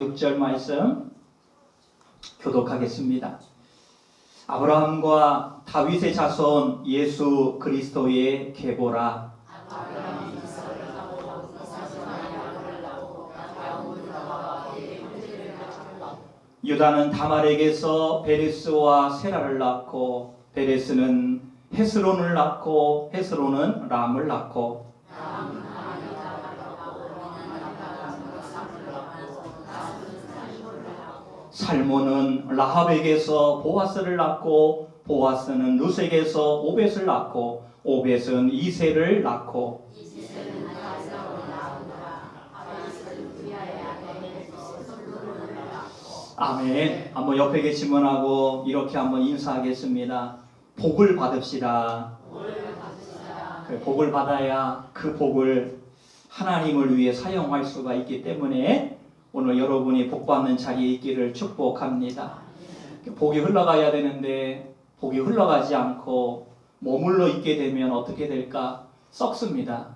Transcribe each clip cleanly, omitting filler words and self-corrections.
6절 말씀 교독하겠습니다. 아브라함과 다윗의 자손 예수 그리스도의 계보라. 유다는 다말에게서 베레스와 세라를 낳고 베레스는 헤스론을 낳고 헤스론은 람을 낳고 살몬은 라합에게서 보아스를 낳고 보아스는 룻에게서 오벳을 낳고 오벳은 이새를 낳고 아멘. 한번 옆에 계신 분하고 이렇게 한번 인사하겠습니다. 복을 받읍시다. 복을 받아야 그 복을 하나님을 위해 사용할 수가 있기 때문에 오늘 여러분이 복받는 자리에 있기를 축복합니다. 복이 흘러가야 되는데 복이 흘러가지 않고 머물러 있게 되면 어떻게 될까? 썩습니다.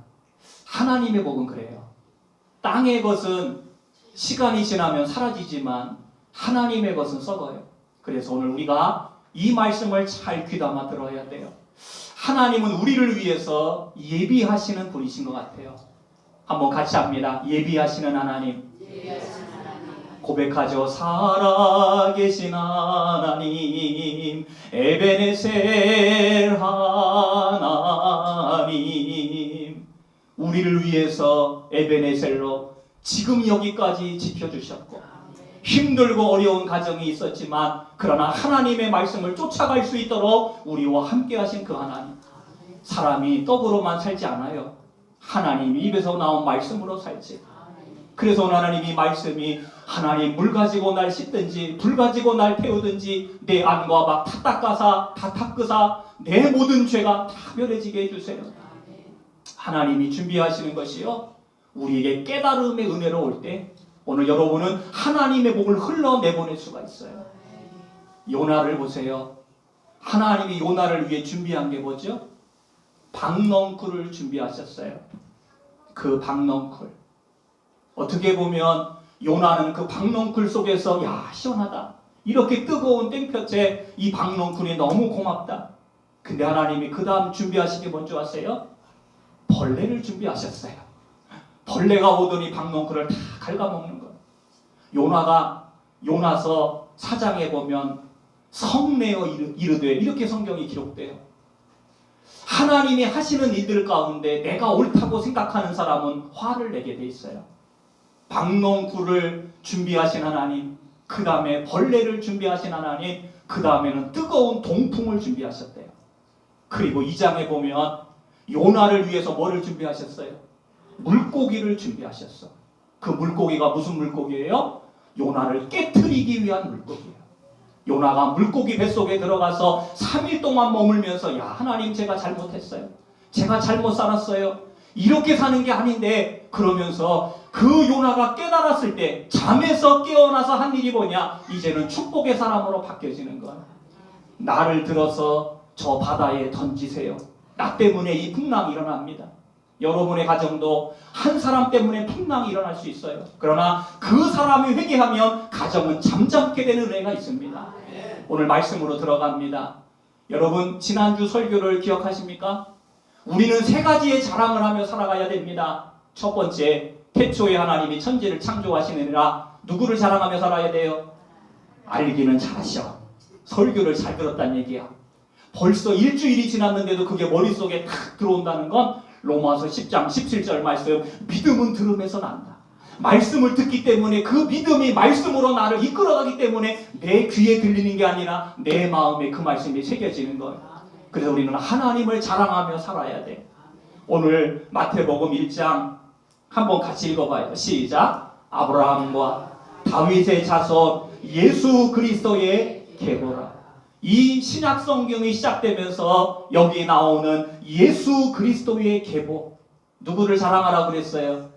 하나님의 복은 그래요. 땅의 것은 시간이 지나면 사라지지만 하나님의 것은 썩어요. 그래서 오늘 우리가 이 말씀을 잘 귀담아 들어야 돼요. 하나님은 우리를 위해서 예비하시는 분이신 것 같아요. 한번 같이 합니다. 예비하시는 하나님. 고백하죠. 살아계신 하나님, 에베네셀 하나님, 우리를 위해서 에베네셀로 지금 여기까지 지켜주셨고 힘들고 어려운 가정이 있었지만 그러나 하나님의 말씀을 쫓아갈 수 있도록 우리와 함께 하신 그 하나님. 사람이 떡으로만 살지 않아요. 하나님 입에서 나온 말씀으로 살지. 그래서 오늘 하나님 이 말씀이 하나님 물 가지고 날 씻든지 불 가지고 날 태우든지 내 안과 밖 다 닦아사 다 닦으사 내 모든 죄가 다 멸해지게 해주세요. 하나님이 준비하시는 것이요, 우리에게 깨달음의 은혜로 올 때 오늘 여러분은 하나님의 복을 흘러내보낼 수가 있어요. 요나를 보세요. 하나님이 요나를 위해 준비한 게 뭐죠? 박넝쿨을 준비하셨어요. 그 박넝쿨, 어떻게 보면 요나는 그 박넝쿨 속에서 야 시원하다, 이렇게 뜨거운 땡볕에 이 박넝쿨이 너무 고맙다. 근데 하나님이 그 다음 준비하신 게 뭔지 아세요? 벌레를 준비하셨어요. 벌레가 오더니 박넝쿨을 다 갉아먹는 거예요. 요나서 4장에 보면 성내어 이르되 이렇게 성경이 기록돼요. 하나님이 하시는 일들 가운데 내가 옳다고 생각하는 사람은 화를 내게 돼 있어요. 박넝쿨을 준비하신 하나님, 그 다음에 벌레를 준비하신 하나님, 그 다음에는 뜨거운 동풍을 준비하셨대요. 그리고 2장에 보면 요나를 위해서 뭐를 준비하셨어요? 물고기를 준비하셨어. 그 물고기가 무슨 물고기예요? 요나를 깨트리기 위한 물고기예요. 요나가 물고기 뱃속에 들어가서 3일 동안 머물면서 야 하나님 제가 잘못했어요. 제가 잘못 살았어요. 이렇게 사는 게 아닌데, 그러면서 그 요나가 깨달았을 때 잠에서 깨어나서 한 일이 뭐냐? 이제는 축복의 사람으로 바뀌어지는 거예요. 나를 들어서 저 바다에 던지세요. 나 때문에 이 풍랑이 일어납니다. 여러분의 가정도 한 사람 때문에 풍랑이 일어날 수 있어요. 그러나 그 사람이 회개하면 가정은 잠잠게 되는 은혜가 있습니다. 오늘 말씀으로 들어갑니다. 여러분 지난주 설교를 기억하십니까? 우리는 3가지의 자랑을 하며 살아가야 됩니다. 첫 번째, 태초에 하나님이 천지를 창조하시느니라. 누구를 자랑하며 살아야 돼요? 알기는 잘하셔. 설교를 잘 들었다는 얘기야. 벌써 일주일이 지났는데도 그게 머릿속에 탁 들어온다는 건 로마서 10장 17절 말씀, 믿음은 들음에서 난다. 말씀을 듣기 때문에 그 믿음이 말씀으로 나를 이끌어가기 때문에 내 귀에 들리는 게 아니라 내 마음에 그 말씀이 새겨지는 거예요. 그래서 우리는 하나님을 자랑하며 살아야 돼. 오늘 마태복음 1장 한번 같이 읽어봐요. 시작. 아브라함과 다윗의 자손 예수 그리스도의 계보라. 이 신약 성경이 시작되면서 여기 나오는 예수 그리스도의 계보, 누구를 자랑하라고 그랬어요?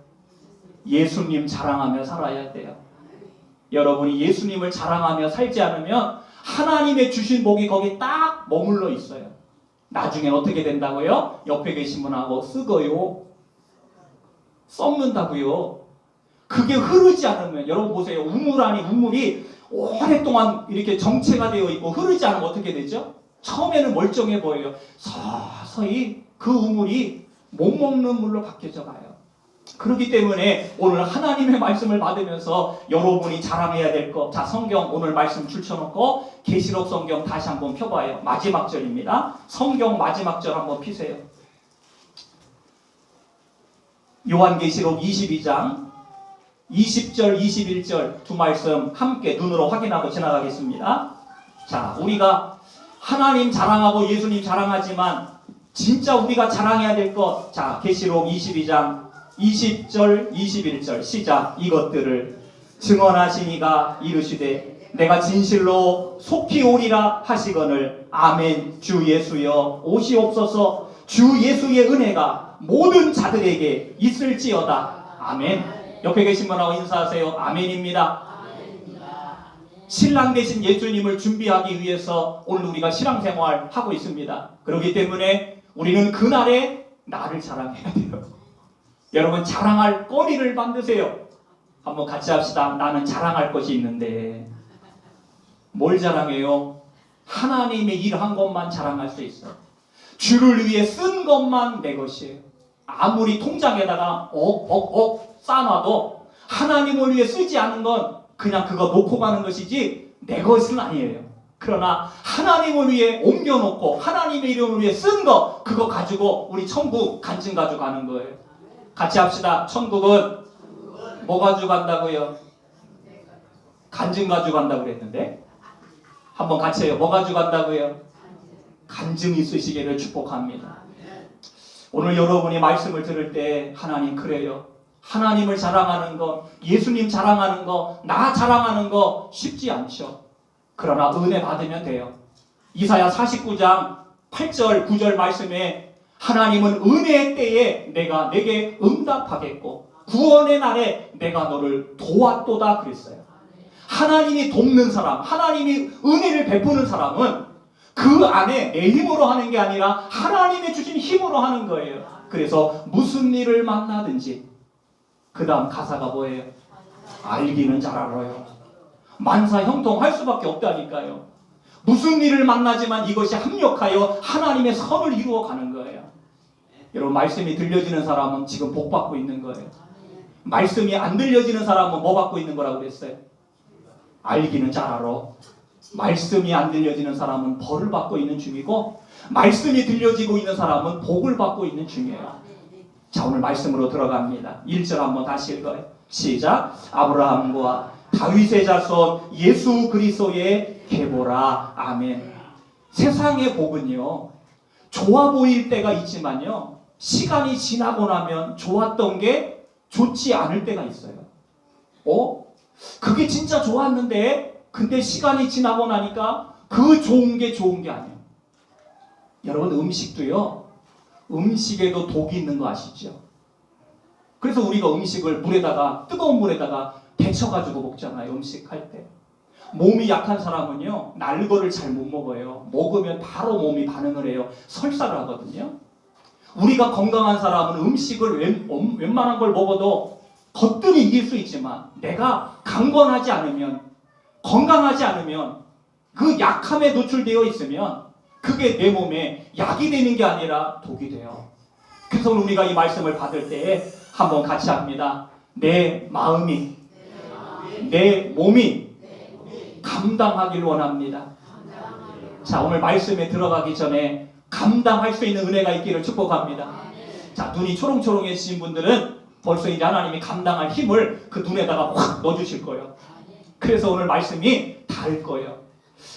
예수님 자랑하며 살아야 돼요. 여러분이 예수님을 자랑하며 살지 않으면 하나님의 주신 복이 거기 딱 머물러 있어요. 나중에 어떻게 된다고요? 옆에 계신 분하고 쓰고요, 썩는다고요. 그게 흐르지 않으면, 여러분 보세요. 우물 안에 우물이 오랫동안 이렇게 정체가 되어 있고 흐르지 않으면 어떻게 되죠? 처음에는 멀쩡해 보여요. 서서히 그 우물이 못 먹는 물로 바뀌어져 가요. 그렇기 때문에 오늘 하나님의 말씀을 받으면서 여러분이 자랑해야 될 것. 자, 성경 오늘 말씀 줄쳐놓고 계시록 성경 다시 한번 펴봐요. 마지막 절입니다. 성경 마지막 절 한번 피세요. 요한계시록 22장 20절 21절 두 말씀 함께 눈으로 확인하고 지나가겠습니다. 자, 우리가 하나님 자랑하고 예수님 자랑하지만 진짜 우리가 자랑해야 될 것. 자, 계시록 22장 20절 21절 시작. 이것들을 증언하시니가 이르시되 내가 진실로 속히 오리라 하시거늘 아멘. 주 예수여 오시옵소서. 주 예수의 은혜가 모든 자들에게 있을지어다. 아멘. 옆에 계신 분하고 인사하세요. 아멘입니다. 신랑 되신 예수님을 준비하기 위해서 오늘 우리가 신앙생활 하고 있습니다. 그렇기 때문에 우리는 그날에 나를 자랑해야 돼요. 여러분 자랑할 거리를 만드세요. 한번 같이 합시다. 나는 자랑할 것이 있는데 뭘 자랑해요? 하나님의 일한 것만 자랑할 수 있어. 주를 위해 쓴 것만 내 것이에요. 아무리 통장에다가 억억억 쌓아놔도 하나님을 위해 쓰지 않은 건 그냥 그거 놓고 가는 것이지 내 것은 아니에요. 그러나 하나님을 위해 옮겨놓고 하나님의 이름을 위해 쓴 거, 그거 가지고 우리 천국 간증 가져가는 거예요. 같이 합시다. 천국은 뭐 가져간다고요? 간증 가져간다고 그랬는데 한번 같이 해요. 뭐 가져간다고요? 간증 있으시기를 축복합니다. 오늘 여러분이 말씀을 들을 때 하나님 그래요. 하나님을 자랑하는 거, 예수님 자랑하는 거, 나 자랑하는 거 쉽지 않죠. 그러나 은혜 받으면 돼요. 이사야 49장 8절 9절 말씀에 하나님은 은혜의 때에 내가 내게 응답하겠고 구원의 날에 내가 너를 도왔도다 그랬어요. 하나님이 돕는 사람, 하나님이 은혜를 베푸는 사람은 그 안에 내 힘으로 하는 게 아니라 하나님이 주신 힘으로 하는 거예요. 그래서 무슨 일을 만나든지 그 다음 가사가 뭐예요? 알기는 잘 알아요. 만사 형통할 수밖에 없다니까요. 무슨 일을 만나지만 이것이 합력하여 하나님의 선을 이루어 가는 거예요. 여러분 말씀이 들려지는 사람은 지금 복 받고 있는 거예요. 말씀이 안 들려지는 사람은 뭐 받고 있는 거라고 그랬어요? 알기는 잘 알아. 말씀이 안 들려지는 사람은 벌을 받고 있는 중이고 말씀이 들려지고 있는 사람은 복을 받고 있는 중이에요. 자, 오늘 말씀으로 들어갑니다. 1절 한번 다시 읽어요. 시작. 아브라함과 다윗의 자손 예수 그리스도의 계보라. 아멘. 세상의 복은요 좋아 보일 때가 있지만요 시간이 지나고 나면 좋았던 게 좋지 않을 때가 있어요. 그게 진짜 좋았는데 근데 시간이 지나고 나니까 그 좋은 게 아니에요. 여러분 음식도요 음식에도 독이 있는 거 아시죠? 그래서 우리가 음식을 뜨거운 물에다가 데쳐가지고 먹잖아요. 음식할 때. 몸이 약한 사람은요 날 거를 잘 못 먹어요. 먹으면 바로 몸이 반응을 해요. 설사를 하거든요. 우리가 건강한 사람은 음식을 웬만한 걸 먹어도 겉들이 이길 수 있지만 내가 강건하지 않으면 건강하지 않으면 그 약함에 노출되어 있으면 그게 내 몸에 약이 되는 게 아니라 독이 돼요. 그래서 우리가 이 말씀을 받을 때 한번 같이 합니다. 내 마음이 내 몸이 감당하길 원합니다. 자, 오늘 말씀에 들어가기 전에 감당할 수 있는 은혜가 있기를 축복합니다. 자, 눈이 초롱초롱해지신 분들은 벌써 이제 하나님이 감당할 힘을 그 눈에다가 확 넣어주실 거예요. 그래서 오늘 말씀이 닿을 거예요.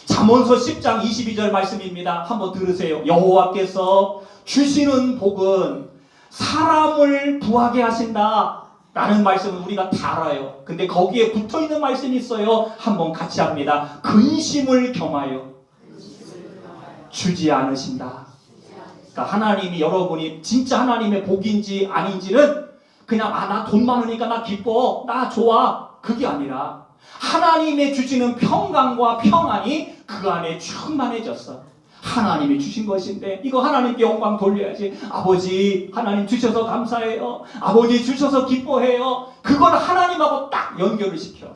잠언서 10장 22절 말씀입니다. 한번 들으세요. 여호와께서 주시는 복은 사람을 부하게 하신다 라는 말씀은 우리가 다 알아요. 근데 거기에 붙어있는 말씀이 있어요. 한번 같이 합니다. 근심을 겸하여 주지 않으신다. 그러니까 하나님이 여러분이 진짜 하나님의 복인지 아닌지는 그냥 나 돈 많으니까 나 기뻐 나 좋아 그게 아니라 하나님의 주시는 평강과 평안이 그 안에 충만해졌어. 하나님이 주신 것인데 이거 하나님께 영광 돌려야지. 아버지 하나님 주셔서 감사해요. 아버지 주셔서 기뻐해요. 그걸 하나님하고 딱 연결을 시켜.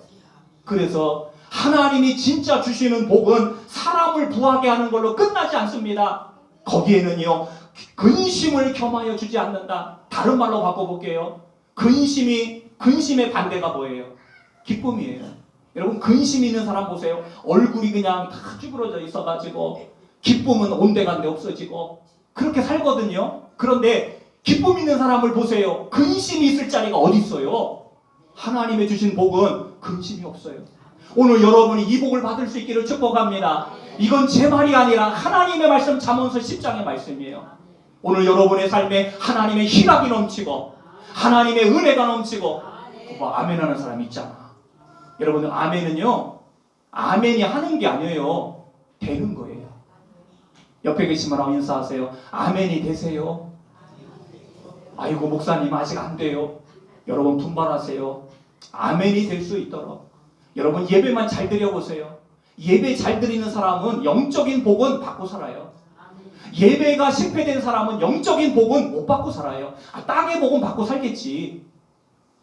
그래서 하나님이 진짜 주시는 복은 사람을 부하게 하는 걸로 끝나지 않습니다. 거기에는요, 근심을 겸하여 주지 않는다. 다른 말로 바꿔볼게요. 근심의 반대가 뭐예요? 기쁨이에요. 여러분, 근심 있는 사람 보세요. 얼굴이 그냥 다 쭈그러져 있어가지고 기쁨은 온데간데 없어지고 그렇게 살거든요. 그런데 기쁨 있는 사람을 보세요. 근심이 있을 자리가 어디 있어요? 하나님의 주신 복은 근심이 없어요. 오늘 여러분이 이 복을 받을 수 있기를 축복합니다. 이건 제 말이 아니라 하나님의 말씀, 잠언서 10장의 말씀이에요. 오늘 여러분의 삶에 하나님의 희락이 넘치고 하나님의 은혜가 넘치고 아멘 하는 사람이 있잖아. 여러분, 아멘은요, 아멘이 하는 게 아니에요. 되는 거예요. 옆에 계신 분하고 인사하세요. 아멘이 되세요. 아이고 목사님 아직 안 돼요. 여러분 분발하세요. 아멘이 될 수 있도록 여러분 예배만 잘 드려보세요. 예배 잘 드리는 사람은 영적인 복은 받고 살아요. 예배가 실패된 사람은 영적인 복은 못 받고 살아요. 땅의 복은 받고 살겠지.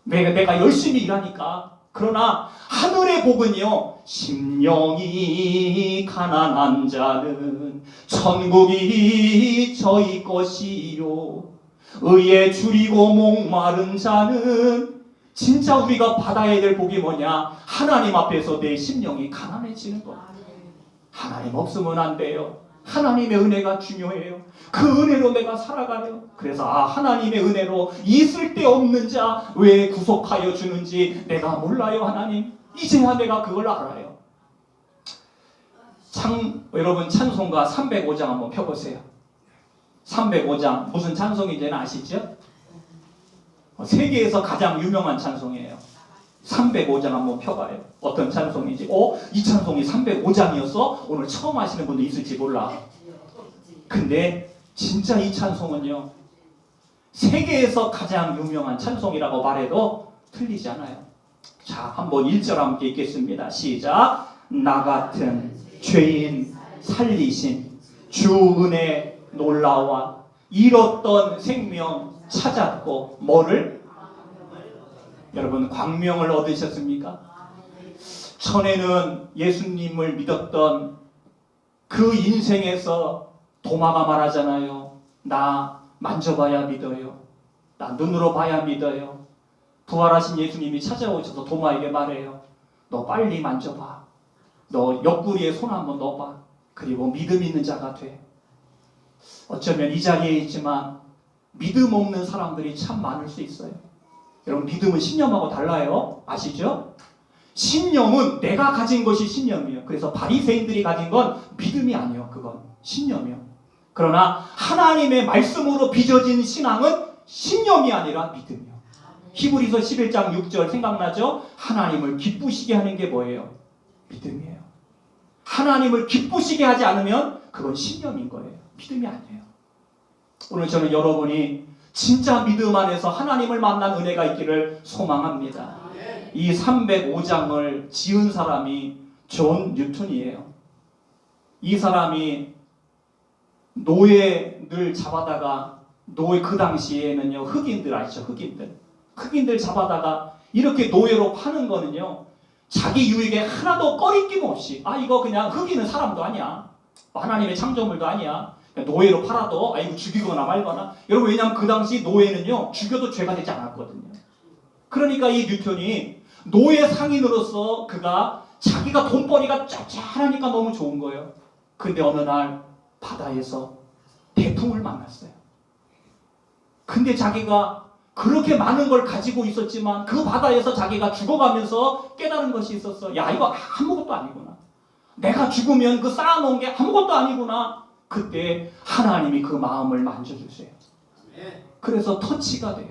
내가 열심히 일하니까. 그러나 하늘의 복은요, 심령이 가난한 자는 천국이 저희 것이요, 의에 줄이고 목마른 자는. 진짜 우리가 받아야 될 복이 뭐냐? 하나님 앞에서 내 심령이 가난해지는 것. 하나님 없으면 안 돼요. 하나님의 은혜가 중요해요. 그 은혜로 내가 살아가요. 그래서 하나님의 은혜로 이 쓸데없는 자 왜 구속하여 주는지 내가 몰라요. 하나님, 이제야 내가 그걸 알아요. 여러분 찬송가 305장 한번 펴보세요. 305장 무슨 찬송인지는 아시죠? 세계에서 가장 유명한 찬송이에요. 305장 한번 펴봐요. 어떤 찬송인지. 이 찬송이 305장이었어? 오늘 처음 하시는 분도 있을지 몰라. 근데 진짜 이 찬송은요, 세계에서 가장 유명한 찬송이라고 말해도 틀리지 않아요. 자, 한번 1절 함께 읽겠습니다. 시작. 나 같은 죄인 살리신 주 은혜 놀라와 잃었던 생명 찾았고 뭐를? 여러분 광명을 얻으셨습니까? 전에는 예수님을 믿었던 그 인생에서 도마가 말하잖아요. 나 만져봐야 믿어요. 나 눈으로 봐야 믿어요. 부활하신 예수님이 찾아오셔서 도마에게 말해요. 너 빨리 만져봐. 너 옆구리에 손 한번 넣어봐. 그리고 믿음 있는 자가 돼. 어쩌면 이 자리에 있지만 믿음 없는 사람들이 참 많을 수 있어요. 여러분, 믿음은 신념하고 달라요. 아시죠? 신념은 내가 가진 것이 신념이에요. 그래서 바리새인들이 가진 건 믿음이 아니에요. 그건 신념이에요. 그러나 하나님의 말씀으로 빚어진 신앙은 신념이 아니라 믿음이에요. 히브리서 11장 6절 생각나죠? 하나님을 기쁘시게 하는 게 뭐예요? 믿음이에요. 하나님을 기쁘시게 하지 않으면 그건 신념인 거예요. 믿음이 아니에요. 오늘 저는 여러분이 진짜 믿음 안에서 하나님을 만난 은혜가 있기를 소망합니다. 이 305장을 지은 사람이 존 뉴턴이에요. 이 사람이 노예를 잡아다가, 그 당시에는요, 흑인들 아시죠? 흑인들 잡아다가 이렇게 노예로 파는 거는요, 자기 유익에 하나도 꺼리낌 없이, 이거 그냥 흑인은 사람도 아니야, 하나님의 창조물도 아니야, 노예로 팔아도 이거 죽이거나 말거나. 여러분, 왜냐하면 그 당시 노예는요, 죽여도 죄가 되지 않았거든요. 그러니까 이 뉴턴이 노예 상인으로서 그가 자기가 돈벌이가 짭짤하니까 너무 좋은 거예요. 근데 어느 날 바다에서 태풍을 만났어요. 근데 자기가 그렇게 많은 걸 가지고 있었지만 그 바다에서 자기가 죽어가면서 깨달은 것이 있었어. 야, 이거 아무것도 아니구나. 내가 죽으면 그 쌓아놓은 게 아무것도 아니구나. 그때 하나님이 그 마음을 만져주세요. 그래서 터치가 돼요.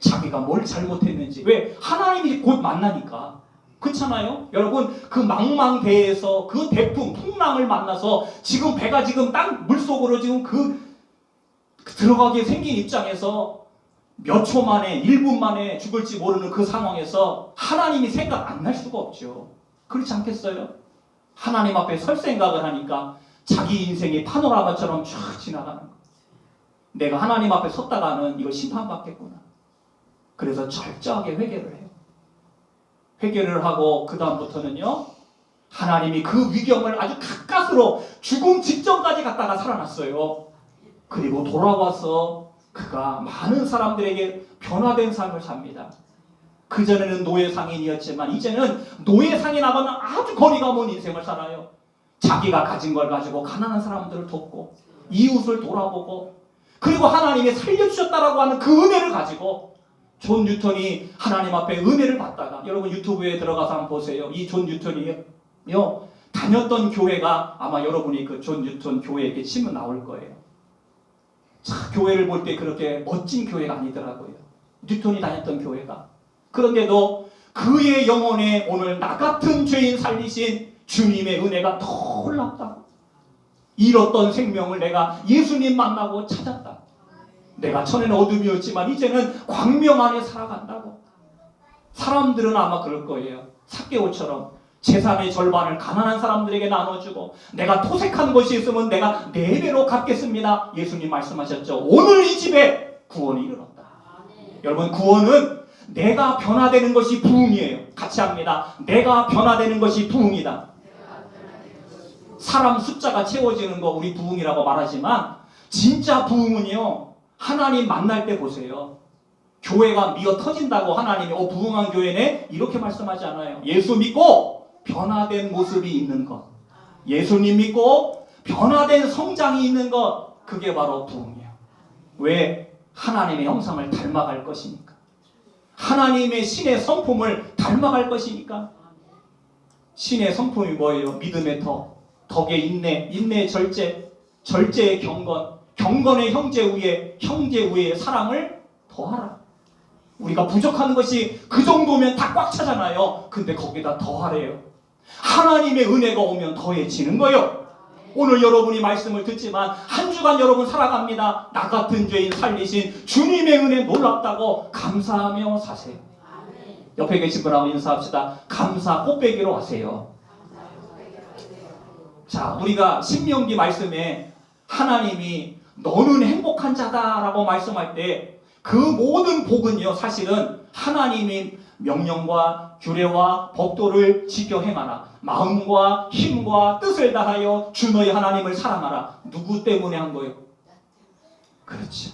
자기가 뭘 잘못했는지. 왜? 하나님이 곧 만나니까. 그렇잖아요? 여러분, 그 망망대해에서 그 태풍, 풍랑을 만나서 지금 배가 지금 땅 물속으로 지금 들어가게 생긴 입장에서 몇 초 만에, 1분 만에 죽을지 모르는 그 상황에서 하나님이 생각 안 날 수가 없죠. 그렇지 않겠어요? 하나님 앞에 설 생각을 하니까 자기 인생이 파노라마처럼 쫙 지나가는 거. 내가 하나님 앞에 섰다가는 이거 심판받겠구나. 그래서 철저하게 회개를 해요. 회개를 하고 그 다음부터는요, 하나님이 그 위경을 아주 가까스로 죽음 직전까지 갔다가 살아났어요. 그리고 돌아와서 그가 많은 사람들에게 변화된 삶을 삽니다. 그전에는 노예 상인이었지만 이제는 노예 상인하고는 아주 거리가 먼 인생을 살아요. 자기가 가진 걸 가지고 가난한 사람들을 돕고 이웃을 돌아보고, 그리고 하나님이 살려주셨다라고 하는 그 은혜를 가지고 존 뉴턴이 하나님 앞에 은혜를 받다가, 여러분 유튜브에 들어가서 한번 보세요. 이 존 뉴턴이요, 다녔던 교회가 아마 여러분이 그 존 뉴턴 교회 이렇게 치면 나올 거예요. 자, 교회를 볼 때 그렇게 멋진 교회가 아니더라고요. 뉴턴이 다녔던 교회가. 그런데도 그의 영혼에 오늘 나 같은 죄인 살리신 주님의 은혜가 놀랍다. 잃었던 생명을 내가 예수님 만나고 찾았다. 내가 전에는 어둠이었지만 이제는 광명 안에 살아간다고. 사람들은 아마 그럴 거예요. 삭개오처럼 재산의 절반을 가난한 사람들에게 나눠주고, 내가 토색한 것이 있으면 내가 4배로 갚겠습니다. 예수님 말씀하셨죠. 오늘 이 집에 구원이 이르렀다. 여러분, 구원은 내가 변화되는 것이 부흥이에요. 같이 합니다. 내가 변화되는 것이 부흥이다. 사람 숫자가 채워지는 거 우리 부흥이라고 말하지만, 진짜 부흥은요, 하나님 만날 때 보세요. 교회가 미어 터진다고 하나님이 부흥한 교회네 이렇게 말씀하지 않아요. 예수 믿고 변화된 모습이 있는 것, 예수님 믿고 변화된 성장이 있는 것, 그게 바로 부흥이에요. 왜? 하나님의 형상을 닮아갈 것이니까. 하나님의 신의 성품을 닮아갈 것이니까. 신의 성품이 뭐예요? 믿음의 덕, 덕의 인내, 인내의 절제, 절제의 경건, 경건의 형제 우애의 사랑을 더하라. 우리가 부족한 것이 그 정도면 다 꽉 차잖아요. 근데 거기다 더하래요. 하나님의 은혜가 오면 더해지는 거예요. 오늘 여러분이 말씀을 듣지만 한 주간 여러분 살아갑니다. 나 같은 죄인 살리신 주님의 은혜 놀랍다고 감사하며 사세요. 옆에 계신 분하고 인사합시다. 감사 꽃배기로 하세요. 자, 우리가 신명기 말씀에 하나님이 너는 행복한 자다라고 말씀할 때 그 모든 복은요, 사실은 하나님이 명령과 규례와 법도를 지켜 행하라. 마음과 힘과 뜻을 다하여 주 너희 하나님을 사랑하라. 누구 때문에 한 거예요? 그렇죠.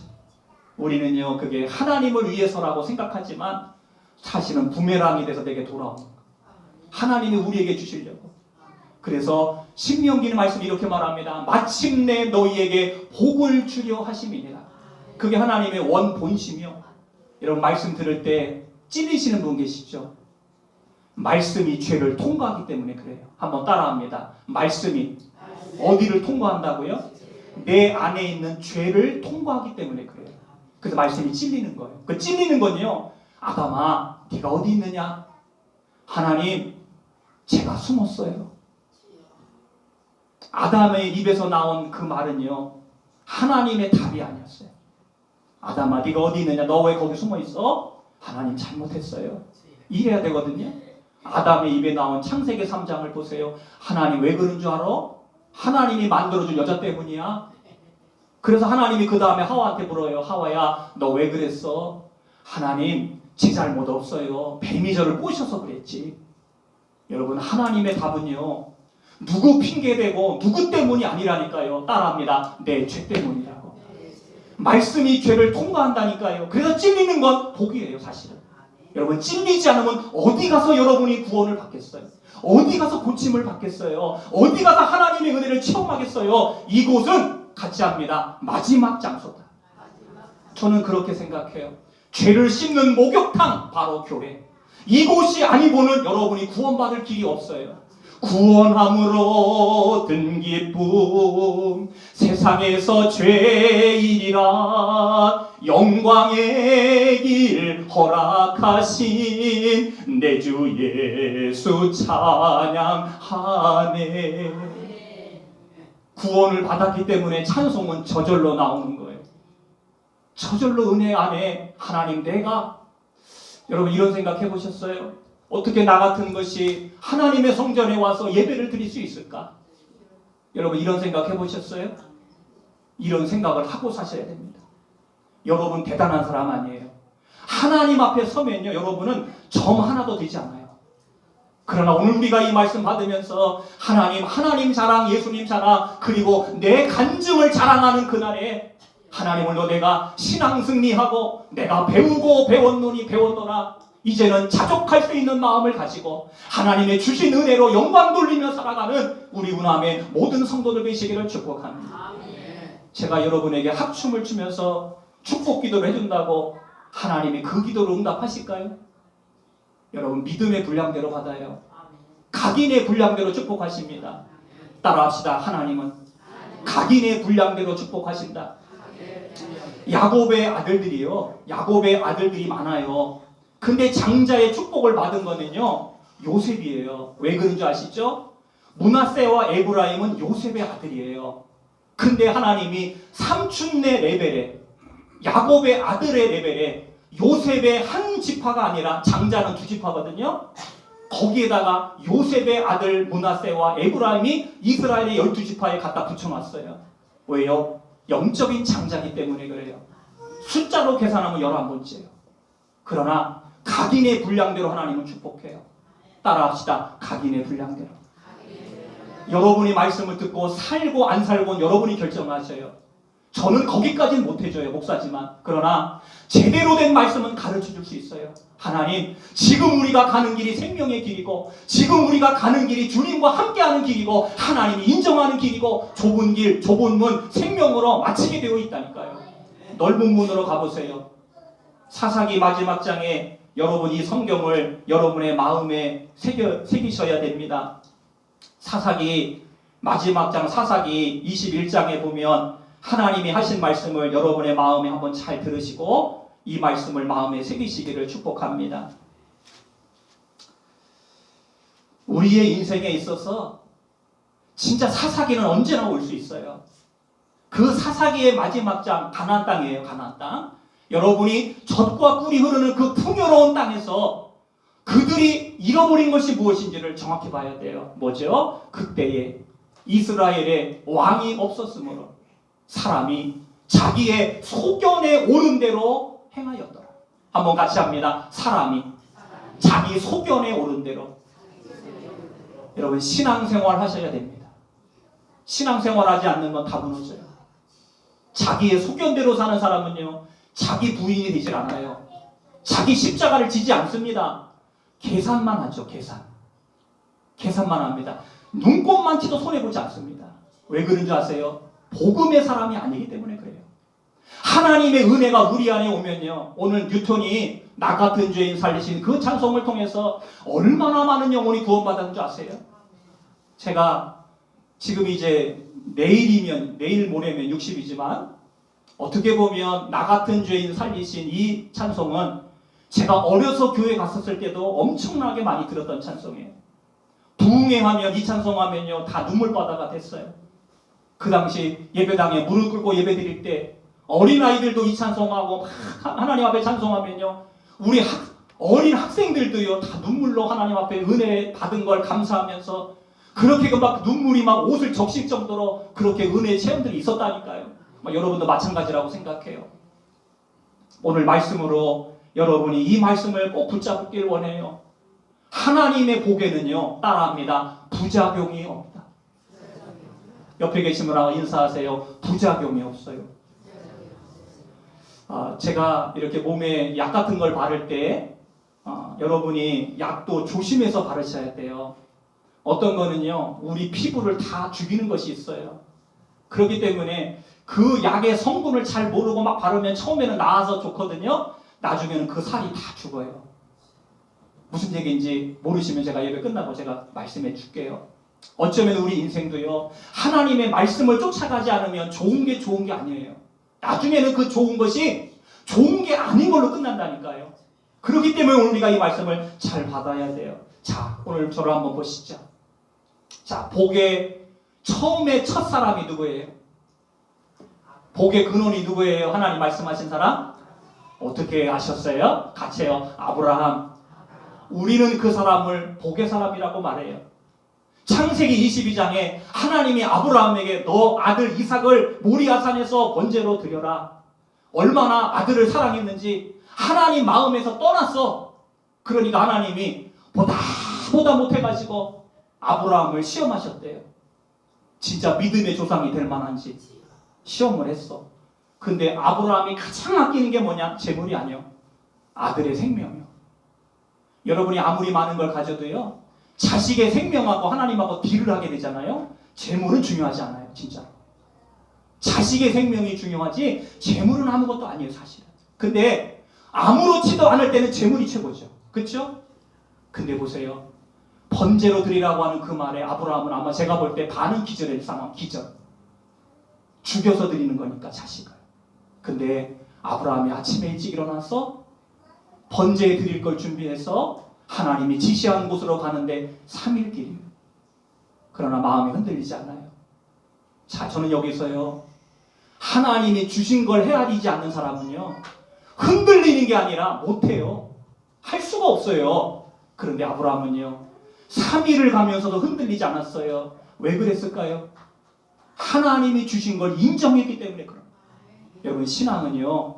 우리는요, 그게 하나님을 위해서라고 생각하지만 사실은 부메랑이 돼서 내게 돌아오는 거예요. 하나님이 우리에게 주시려고. 그래서 신명기는 말씀 이렇게 말합니다. 마침내 너희에게 복을 주려 하심이니라. 그게 하나님의 원 본심이요. 여러분, 말씀 들을 때 찔리시는 분 계시죠? 말씀이 죄를 통과하기 때문에 그래요. 한번 따라합니다. 말씀이 어디를 통과한다고요? 내 안에 있는 죄를 통과하기 때문에 그래요. 그래서 말씀이 찔리는 거예요. 그 찔리는 건요, 아담아, 네가 어디 있느냐? 하나님, 제가 숨었어요. 아담의 입에서 나온 그 말은요, 하나님의 답이 아니었어요. 아담아, 네가 어디 있느냐? 너 왜 거기 숨어 있어? 하나님 잘못했어요. 이래야 되거든요. 아담의 입에 나온 창세기 3장을 보세요. 하나님 왜 그런 줄 알아? 하나님이 만들어준 여자 때문이야. 그래서 하나님이 그 다음에 하와한테 물어요. 하와야, 너 왜 그랬어? 하나님, 제 잘못 없어요. 뱀이 저를 꼬셔서 그랬지. 여러분, 하나님의 답은요, 누구 핑계대고 누구 때문이 아니라니까요. 따라합니다. 내 죄 때문이라고. 말씀이 죄를 통과한다니까요. 그래서 찔리는 건 복이에요, 사실은. 여러분, 찔리지 않으면 어디 가서 여러분이 구원을 받겠어요? 어디 가서 고침을 받겠어요? 어디 가서 하나님의 은혜를 체험하겠어요? 이곳은 같이 합니다. 마지막 장소다. 저는 그렇게 생각해요. 죄를 씻는 목욕탕, 바로 교회. 이곳이 아니고는 여러분이 구원받을 길이 없어요. 구원함으로 얻은 기쁨, 세상에서 죄인이라 영광의 길 허락하신 내 주 예수 찬양하네. 구원을 받았기 때문에 찬송은 저절로 나오는 거예요. 저절로 은혜 안에 하나님, 내가, 여러분 이런 생각 해보셨어요? 어떻게 나 같은 것이 하나님의 성전에 와서 예배를 드릴 수 있을까? 여러분 이런 생각 해보셨어요? 이런 생각을 하고 사셔야 됩니다. 여러분 대단한 사람 아니에요. 하나님 앞에 서면요, 여러분은 점 하나도 되지 않아요. 그러나 오늘 우리가 이 말씀 받으면서 하나님 자랑, 예수님 자랑, 그리고 내 간증을 자랑하는 그날에 하나님을로 내가 신앙 승리하고 내가 배우고 배웠노니 배웠노라, 이제는 자족할 수 있는 마음을 가지고 하나님의 주신 은혜로 영광 돌리며 살아가는 우리 운암의 모든 성도들 되시기를 축복합니다. 제가 여러분에게 합춤을 추면서 축복 기도를 해준다고 하나님이 그 기도를 응답하실까요? 여러분 믿음의 분량대로 받아요. 각인의 분량대로 축복하십니다. 따라합시다. 하나님은 각인의 분량대로 축복하신다. 야곱의 아들들이 많아요. 근데 장자의 축복을 받은 거는요, 요셉이에요. 왜 그런 줄 아시죠? 므낫세와 에브라임은 요셉의 아들이에요. 근데 하나님이 삼촌네 레벨에, 야곱의 아들의 레벨에 요셉의 한 지파가 아니라 장자는 두 지파거든요. 거기에다가 요셉의 아들 므낫세와 에브라임이 이스라엘의 12지파에 갖다 붙여놨어요. 왜요? 영적인 장자이기 때문에 그래요. 숫자로 계산하면 11번째예요. 그러나 각인의 분량대로 하나님은 축복해요. 따라합시다. 각인의 분량대로. 여러분이 말씀을 듣고 살고 안 살고는 여러분이 결정하셔요. 저는 거기까지는 못해줘요, 목사지만. 그러나 제대로 된 말씀은 가르쳐줄 수 있어요. 하나님, 지금 우리가 가는 길이 생명의 길이고, 지금 우리가 가는 길이 주님과 함께하는 길이고, 하나님이 인정하는 길이고, 좁은 길, 좁은 문, 생명으로 마치게 되어 있다니까요. 넓은 문으로 가보세요. 사사기 마지막 장에 여러분 이 성경을 여러분의 마음에 새기셔야 됩니다. 사사기 마지막 장, 사사기 21장에 보면 하나님이 하신 말씀을 여러분의 마음에 한번 잘 들으시고 이 말씀을 마음에 새기시기를 축복합니다. 우리의 인생에 있어서 진짜 사사기는 언제나 올 수 있어요. 그 사사기의 마지막 장, 가나안 땅이에요. 가나안 땅. 여러분이 젖과 꿀이 흐르는 그 풍요로운 땅에서 그들이 잃어버린 것이 무엇인지를 정확히 봐야 돼요. 뭐죠? 그때에 이스라엘에 왕이 없었으므로 사람이 자기의 소견에 오른 대로 행하였더라. 한번 같이 합니다. 사람이 자기 소견에 오른 대로. 여러분 신앙생활 하셔야 됩니다. 신앙생활 하지 않는 건 다 무너져요. 자기의 소견대로 사는 사람은요, 자기 부인이 되질 않아요. 자기 십자가를 지지 않습니다. 계산만 하죠. 계산만 합니다. 눈곱만 치도 손해보지 않습니다. 왜 그런지 아세요? 복음의 사람이 아니기 때문에 그래요. 하나님의 은혜가 우리 안에 오면요, 오늘 뉴턴이 나 같은 죄인 살리신 그 찬송을 통해서 얼마나 많은 영혼이 구원받았는 줄 아세요? 제가 지금 이제 내일 모레면 60이지만 어떻게 보면 나 같은 죄인 살리신 이 찬송은 제가 어려서 교회 갔었을 때도 엄청나게 많이 들었던 찬송이에요. 부흥회하면 이 찬송하면요 다 눈물바다가 됐어요. 그 당시 예배당에 무릎 꿇고 예배 드릴 때 어린아이들도 이 찬송하고 하나님 앞에 찬송하면요, 우리 어린 학생들도요 다 눈물로 하나님 앞에 은혜 받은 걸 감사하면서 그렇게 막 눈물이 막 옷을 적실 정도로 그렇게 은혜의 체험들이 있었다니까요. 여러분도 마찬가지라고 생각해요. 오늘 말씀으로 여러분이 이 말씀을 꼭 붙잡길 원해요. 하나님의 복에는요, 따라합니다. 부작용이 없다. 옆에 계신 분하고 인사하세요. 부작용이 없어요. 제가 이렇게 몸에 약 같은 걸 바를 때 여러분이 약도 조심해서 바르셔야 돼요. 어떤 거는요, 우리 피부를 다 죽이는 것이 있어요. 그렇기 때문에 그 약의 성분을 잘 모르고 막 바르면 처음에는 나아서 좋거든요. 나중에는 그 살이 다 죽어요. 무슨 얘기인지 모르시면 제가 예배 끝나고 제가 말씀해 줄게요. 어쩌면 우리 인생도요, 하나님의 말씀을 쫓아가지 않으면 좋은 게 아니에요. 나중에는 그 좋은 것이 좋은 게 아닌 걸로 끝난다니까요. 그렇기 때문에 오늘 우리가 이 말씀을 잘 받아야 돼요. 자, 오늘 저를 한번 보시죠. 자, 복의 처음에 첫사람이 누구예요? 복의 근원이 누구예요? 하나님 말씀하신 사람? 어떻게 아셨어요? 같이요. 아브라함. 우리는 그 사람을 복의 사람이라고 말해요. 창세기 22장에 하나님이 아브라함에게 너 아들 이삭을 모리아산에서 번제로 드려라. 얼마나 아들을 사랑했는지 하나님 마음에서 떠났어. 그러니까 하나님이 보다 못해가지고 아브라함을 시험하셨대요. 진짜 믿음의 조상이 될 만한지 시험을 했어. 근데 아브라함이 가장 아끼는 게 뭐냐? 재물이 아니요, 아들의 생명이요. 여러분이 아무리 많은 걸 가져도요, 자식의 생명하고 하나님하고 딜을 하게 되잖아요. 재물은 중요하지 않아요. 진짜 자식의 생명이 중요하지 재물은 아무것도 아니에요, 사실은. 근데 아무렇지도 않을 때는 재물이 최고죠. 그렇죠? 근데 보세요, 번제로 드리라고 하는 그 말에 아브라함은 아마 제가 볼 때 반은 기절의 상황. 기절. 죽여서 드리는 거니까, 자식을. 근데 아브라함이 아침에 일찍 일어나서 번제에 드릴 걸 준비해서 하나님이 지시한 곳으로 가는데 3일 길이에요. 그러나 마음이 흔들리지 않아요. 자, 저는 여기서요, 하나님이 주신 걸 헤아리지 않는 사람은요, 흔들리는 게 아니라 못해요. 할 수가 없어요. 그런데 아브라함은요, 3일을 가면서도 흔들리지 않았어요. 왜 그랬을까요? 하나님이 주신 걸 인정했기 때문에 그런 거예요. 여러분, 신앙은요,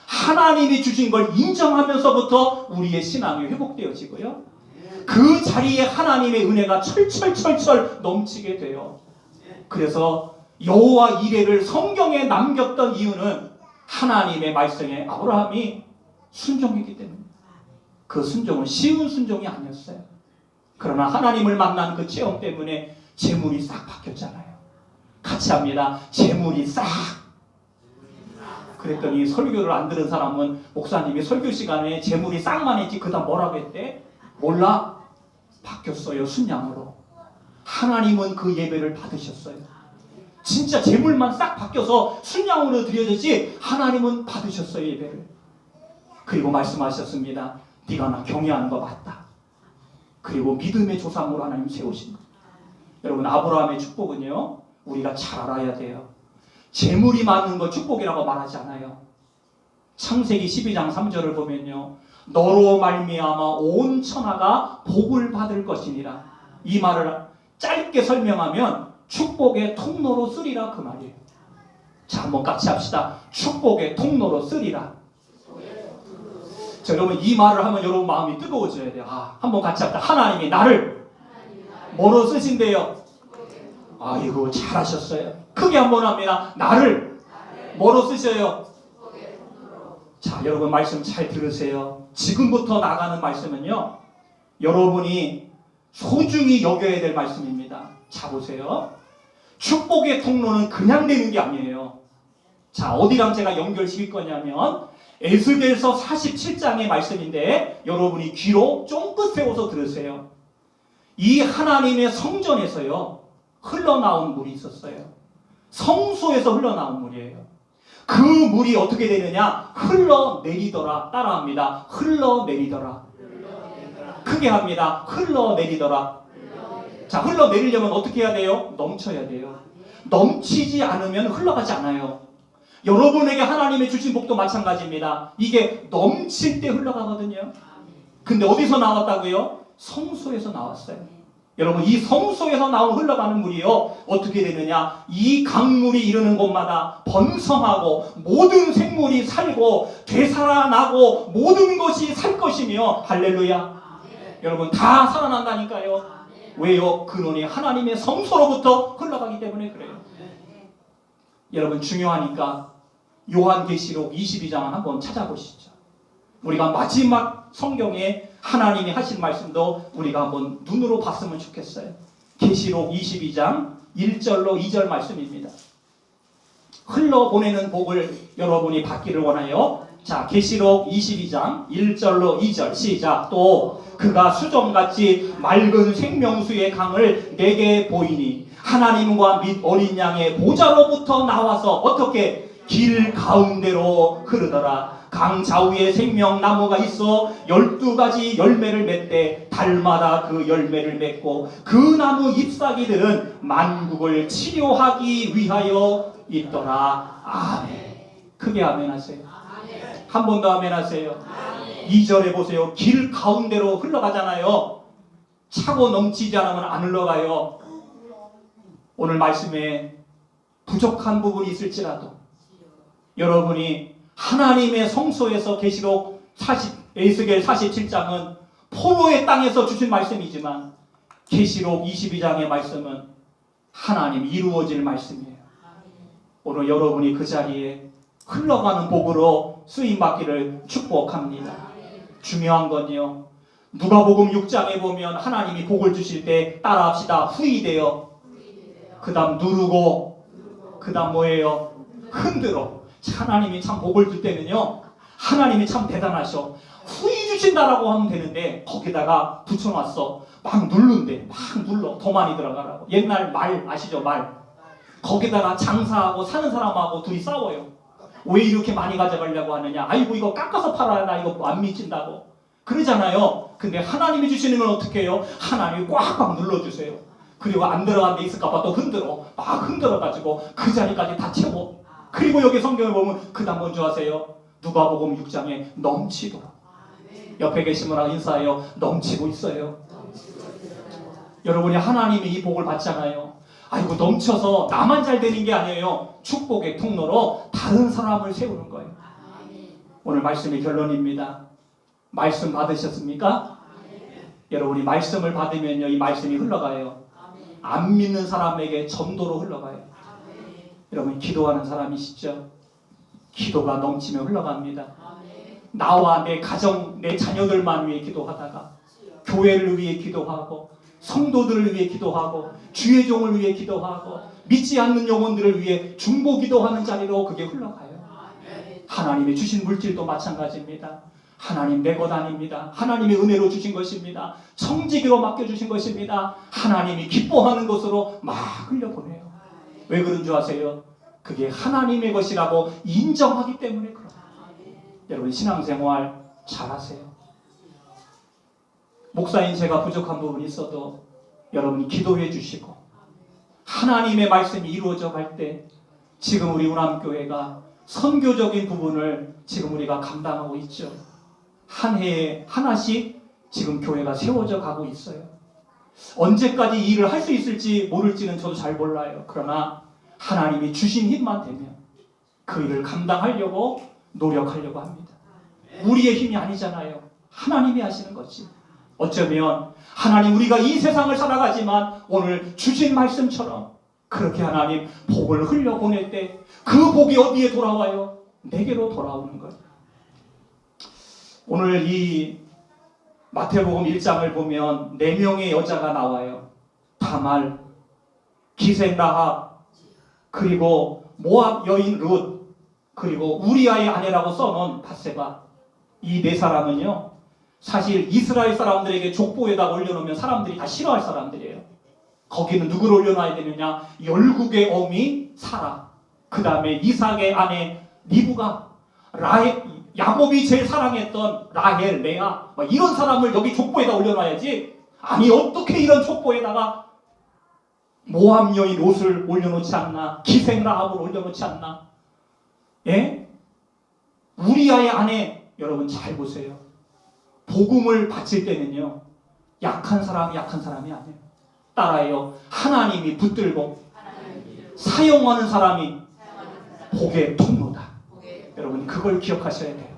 하나님이 주신 걸 인정하면서부터 우리의 신앙이 회복되어지고요, 그 자리에 하나님의 은혜가 철철철철 넘치게 돼요. 그래서 여호와 이레를 성경에 남겼던 이유는 하나님의 말씀에 아브라함이 순종했기 때문입니다. 그 순종은 쉬운 순종이 아니었어요. 그러나 하나님을 만난 그 체험 때문에 재물이 싹 바뀌었잖아요. 같이 합니다. 재물이 싹. 그랬더니 설교를 안 들은 사람은 목사님이 설교 시간에 재물이 싹만 했지 그 다음 뭐라고 했대? 몰라. 바뀌었어요. 순양으로. 하나님은 그 예배를 받으셨어요. 진짜 재물만 싹 바뀌어서 순양으로 드려졌지 하나님은 받으셨어요, 예배를. 그리고 말씀하셨습니다. 네가 나 경외하는 거 맞다. 그리고 믿음의 조상으로 하나님 세우신 것. 여러분, 아브라함의 축복은요, 우리가 잘 알아야 돼요. 재물이 많은 거 축복이라고 말하지 않아요. 창세기 12장 3절을 보면요, 너로 말미암아 온 천하가 복을 받을 것이니라. 이 말을 짧게 설명하면 축복의 통로로 쓰리라, 그 말이에요. 자, 한번 같이 합시다. 축복의 통로로 쓰리라. 자, 여러분, 이 말을 하면 여러분 마음이 뜨거워져야 돼요. 한번 같이 합시다. 하나님이 나를 뭐로 쓰신대요? 아이고, 잘하셨어요. 크게 한번 합니다. 나를 뭐로 쓰셔요? 자, 여러분 말씀 잘 들으세요. 지금부터 나가는 말씀은요, 여러분이 소중히 여겨야 될 말씀입니다. 자, 보세요. 축복의 통로는 그냥 되는 게 아니에요. 자, 어디랑 제가 연결시킬 거냐면 에스겔서 47장의 말씀인데 여러분이 귀로 쫑긋 세워서 들으세요. 이 하나님의 성전에서요, 흘러나온 물이 있었어요. 성소에서 흘러나온 물이에요. 그 물이 어떻게 되느냐? 흘러내리더라. 따라합니다. 흘러내리더라. 크게 합니다. 흘러내리더라. 자, 흘러내리려면 어떻게 해야 돼요? 넘쳐야 돼요. 넘치지 않으면 흘러가지 않아요. 여러분에게 하나님의 주신 복도 마찬가지입니다. 이게 넘칠 때 흘러가거든요. 근데 어디서 나왔다고요? 성소에서 나왔어요. 여러분, 이 성소에서 나온 흘러가는 물이요, 어떻게 되느냐? 이 강물이 이르는 곳마다 번성하고 모든 생물이 살고 되살아나고 모든 것이 살 것이며, 할렐루야. 여러분, 다 살아난다니까요. 왜요? 근원이 하나님의 성소로부터 흘러가기 때문에 그래요. 여러분, 중요하니까 요한계시록 22장을 한번 찾아보시죠. 우리가 마지막 성경에 하나님이 하신 말씀도 우리가 한번 눈으로 봤으면 좋겠어요. 계시록 22장 1절로 2절 말씀입니다. 흘러보내는 복을 여러분이 받기를 원하여, 자, 계시록 22장 1절로 2절 시작. 또 그가 수정같이 맑은 생명수의 강을 내게 보이니 하나님과 및 어린 양의 보좌로부터 나와서 어떻게 길 가운데로 흐르더라. 강 좌우에 생명나무가 있어 12가지 열매를 맺되 달마다 그 열매를 맺고 그 나무 잎사귀들은 만국을 치료하기 위하여 있더라. 아멘. 크게 아멘 하세요. 한 번 더 아멘 하세요. 2절에 보세요. 길 가운데로 흘러가잖아요. 차고 넘치지 않으면 안 흘러가요. 오늘 말씀에 부족한 부분이 있을지라도 여러분이 하나님의 성소에서 계시록 에스겔 47장은 포로의 땅에서 주신 말씀이지만 계시록 22장의 말씀은 하나님 이루어질 말씀이에요. 오늘 여러분이 그 자리에 흘러가는 복으로 쓰임받기를 축복합니다. 중요한 건요, 누가복음 6장에 보면 하나님이 복을 주실 때 따라합시다. 후이되어, 그 다음 누르고, 그 다음 뭐예요? 흔들어. 하나님이 참 복을 줄 때는요, 하나님이 참 대단하셔. 후이 주신다라고 하면 되는데 거기다가 붙여놨어. 막 누른대. 막 눌러. 더 많이 들어가라고. 옛날 말 아시죠? 말. 거기다가 장사하고 사는 사람하고 둘이 싸워요. 왜 이렇게 많이 가져가려고 하느냐. 아이고 이거 깎아서 팔아야 나 이거 안 미친다고. 그러잖아요. 근데 하나님이 주시는 건 어떻게 해요? 하나님이 꽉꽉 눌러주세요. 그리고 안 들어간 데 있을까봐 또 흔들어. 막 흔들어가지고 그 자리까지 다 채워. 그리고 여기 성경을 보면 그 다음 뭔지 아세요? 누가복음 6장에 넘치도록. 옆에 계신 분하고 인사해요. 넘치고 있어요. 여러분이 하나님이 이 복을 받잖아요. 아이고 넘쳐서 나만 잘 되는 게 아니에요. 축복의 통로로 다른 사람을 세우는 거예요. 오늘 말씀의 결론입니다. 말씀 받으셨습니까? 여러분이 말씀을 받으면요, 이 말씀이 흘러가요. 안 믿는 사람에게 전도로 흘러가요. 여러분 기도하는 사람이시죠? 기도가 넘치며 흘러갑니다. 나와 내 가정, 내 자녀들만 위해 기도하다가 교회를 위해 기도하고 성도들을 위해 기도하고 주의 종을 위해 기도하고 믿지 않는 영혼들을 위해 중보 기도하는 자리로 그게 흘러가요. 하나님이 주신 물질도 마찬가지입니다. 하나님 내 것 아닙니다. 하나님의 은혜로 주신 것입니다. 청지기로 맡겨주신 것입니다. 하나님이 기뻐하는 것으로 막 흘려보내요. 왜 그런 줄 아세요? 그게 하나님의 것이라고 인정하기 때문에 그런 거예요. 여러분 신앙생활 잘하세요. 목사인 제가 부족한 부분이 있어도 여러분이 기도해 주시고 하나님의 말씀이 이루어져 갈 때 지금 우리 운암교회가 선교적인 부분을 지금 우리가 감당하고 있죠. 한 해에 하나씩 지금 교회가 세워져 가고 있어요. 언제까지 이 일을 할 수 있을지 모를지는 저도 잘 몰라요. 그러나 하나님이 주신 힘만 되면 그 일을 감당하려고 노력하려고 합니다. 우리의 힘이 아니잖아요. 하나님이 하시는 거지. 어쩌면 하나님 우리가 이 세상을 살아가지만 오늘 주신 말씀처럼 그렇게 하나님 복을 흘려보낼 때 그 복이 어디에 돌아와요? 내게로 돌아오는 거예요. 오늘 이 마태복음 1장을 보면 4명의 여자가 나와요. 다말, 기생 라합, 그리고 모압 여인 룻, 그리고 우리아의 아내라고 써놓은 밧세바. 이 4사람은요 사실 이스라엘 사람들에게 족보에다 올려놓으면 사람들이 다 싫어할 사람들이에요. 거기는 누구를 올려놔야 되느냐? 열국의 어미 사라, 그 다음에 이삭의 아내 리브가, 야곱이 제일 사랑했던 라헬, 레아, 이런 사람을 여기 족보에다 올려놔야지. 아니 어떻게 이런 족보에다가 모함 여인 롯을 올려놓지 않나? 기생 라합을 올려놓지 않나? 예? 우리아의 아내, 여러분 잘 보세요. 복음을 바칠 때는요 약한 사람이 아니에요. 따라해요. 하나님이 붙들고 사용하는 사람이 복의 통로다. 여러분 그걸 기억하셔야 돼요.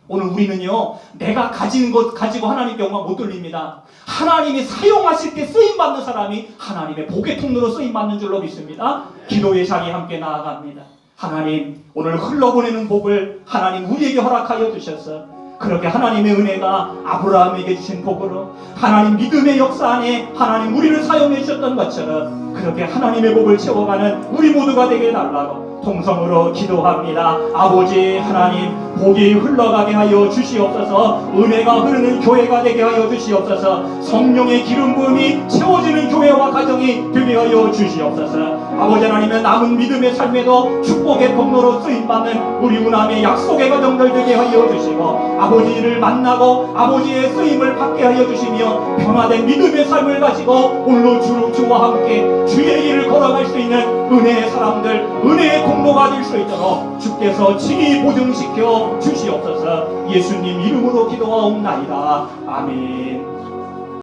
오늘 우리는요 내가 가진 것 가지고 하나님께 영광 못 돌립니다. 하나님이 사용하실 때 쓰임받는 사람이 하나님의 복의 통로로 쓰임받는 줄로 믿습니다. 기도의 자리에 함께 나아갑니다. 하나님 오늘 흘러보내는 복을 하나님 우리에게 허락하여 주셔서 그렇게 하나님의 은혜가 아브라함에게 주신 복으로 하나님 믿음의 역사 안에 하나님 우리를 사용해 주셨던 것처럼 그렇게 하나님의 복을 채워가는 우리 모두가 되게 해달라고 통성으로 기도합니다. 아버지 하나님 복이 흘러가게 하여 주시옵소서. 은혜가 흐르는 교회가 되게 하여 주시옵소서. 성령의 기름 부음이 채워지는 교회와 가정이 되게 하여 주시옵소서. 아버지 하나님의 남은 믿음의 삶에도 축복의 통로로 쓰임받는 우리 운암의 약속의 가정들 되게 하여 주시고 아버지를 만나고 아버지의 쓰임을 받게 하여 주시며 변화된 믿음의 삶을 가지고 오늘로 주와 함께 주의 길을 걸어갈 수 있는 은혜의 사람들, 은혜의 통로가 될 수 있도록 주께서 친히 보증시켜 주시옵소서. 예수님 이름으로 기도하옵나이다. 아멘.